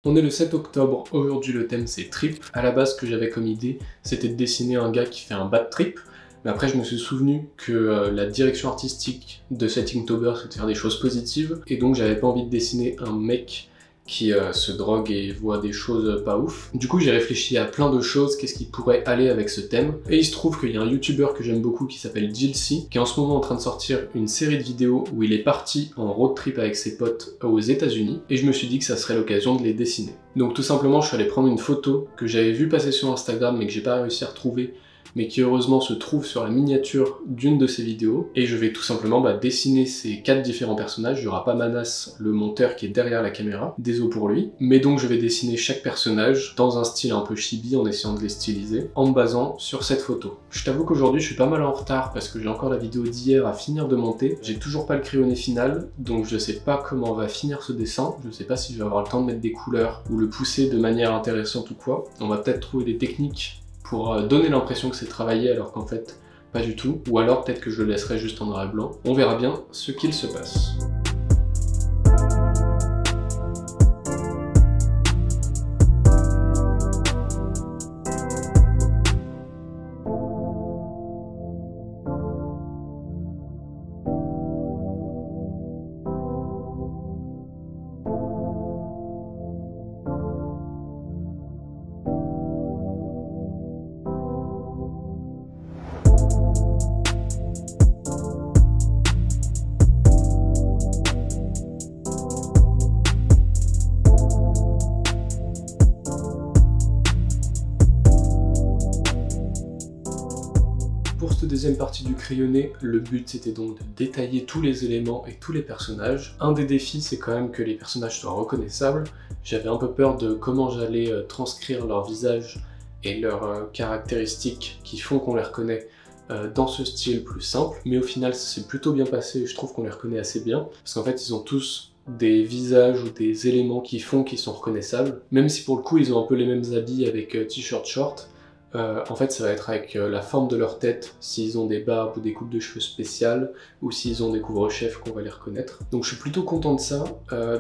On est le 7 octobre, aujourd'hui le thème c'est trip. À la base, ce que j'avais comme idée, c'était de dessiner un gars qui fait un bad trip. Mais après, je me suis souvenu que la direction artistique de cet Inktober, c'est de faire des choses positives. Et donc, j'avais pas envie de dessiner un mec qui se drogue et voit des choses pas ouf. Du coup, j'ai réfléchi à plein de choses, qu'est-ce qui pourrait aller avec ce thème. Et il se trouve qu'il y a un youtubeur que j'aime beaucoup qui s'appelle Jilcy, qui est en ce moment en train de sortir une série de vidéos où il est parti en road trip avec ses potes aux États-Unis. Et je me suis dit que ça serait l'occasion de les dessiner. Donc tout simplement, je suis allé prendre une photo que j'avais vue passer sur Instagram mais que j'ai pas réussi à retrouver, mais qui heureusement se trouve sur la miniature d'une de ces vidéos, et je vais tout simplement dessiner ces 4 différents personnages. Il n'y aura pas Manas, le monteur qui est derrière la caméra, désolé pour lui, mais donc je vais dessiner chaque personnage dans un style un peu chibi en essayant de les styliser, en me basant sur cette photo. Je t'avoue qu'aujourd'hui je suis pas mal en retard parce que j'ai encore la vidéo d'hier à finir de monter, j'ai toujours pas le crayonné final, donc je sais pas comment va finir ce dessin, je sais pas si je vais avoir le temps de mettre des couleurs ou le pousser de manière intéressante ou quoi. On va peut-être trouver des techniques pour donner l'impression que c'est travaillé alors qu'en fait pas du tout, ou alors peut-être que je le laisserai juste en noir et blanc. On verra bien ce qu'il se passe. Pour cette deuxième partie du crayonné, le but c'était donc de détailler tous les éléments et tous les personnages. Un des défis c'est quand même que les personnages soient reconnaissables. J'avais un peu peur de comment j'allais transcrire leur visage et leurs caractéristiques qui font qu'on les reconnaît dans ce style plus simple, mais au final ça s'est plutôt bien passé et je trouve qu'on les reconnaît assez bien, parce qu'en fait ils ont tous des visages ou des éléments qui font qu'ils sont reconnaissables, même si pour le coup ils ont un peu les mêmes habits avec t-shirt short. En fait ça va être avec la forme de leur tête, s'ils ont des barbes ou des coupes de cheveux spéciales, ou s'ils ont des couvre-chefs qu'on va les reconnaître. Donc je suis plutôt content de ça.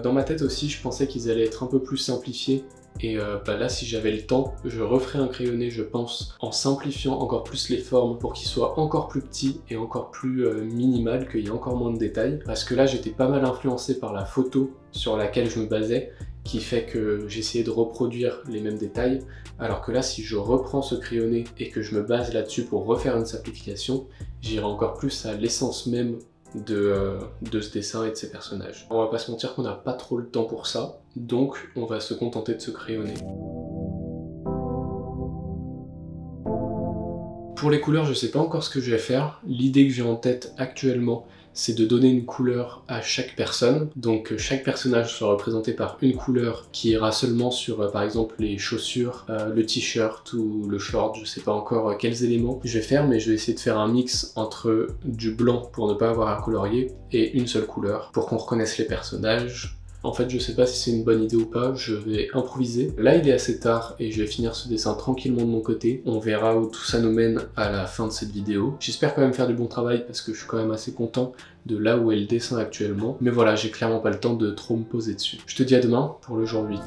Dans ma tête aussi je pensais qu'ils allaient être un peu plus simplifiés, et là si j'avais le temps, je referais un crayonné je pense, en simplifiant encore plus les formes pour qu'ils soient encore plus petits et encore plus minimal, qu'il y ait encore moins de détails. Parce que là j'étais pas mal influencé par la photo sur laquelle je me basais, qui fait que j'essayais de reproduire les mêmes détails, alors que là si je reprends ce crayonné et que je me base là-dessus pour refaire une simplification, j'irai encore plus à l'essence même de ce dessin et de ces personnages. On va pas se mentir qu'on n'a pas trop le temps pour ça, donc on va se contenter de ce crayonné. Pour les couleurs, je sais pas encore ce que je vais faire. L'idée que j'ai en tête actuellement, c'est de donner une couleur à chaque personne. Donc chaque personnage sera représenté par une couleur qui ira seulement sur par exemple les chaussures, le t-shirt ou le short, je sais pas encore quels éléments je vais faire, mais je vais essayer de faire un mix entre du blanc pour ne pas avoir à colorier et une seule couleur pour qu'on reconnaisse les personnages. En fait, je sais pas si c'est une bonne idée ou pas, je vais improviser. Là, il est assez tard et je vais finir ce dessin tranquillement de mon côté. On verra où tout ça nous mène à la fin de cette vidéo. J'espère quand même faire du bon travail parce que je suis quand même assez content de là où est le dessin actuellement. Mais voilà, j'ai clairement pas le temps de trop me poser dessus. Je te dis à demain pour le jour 8.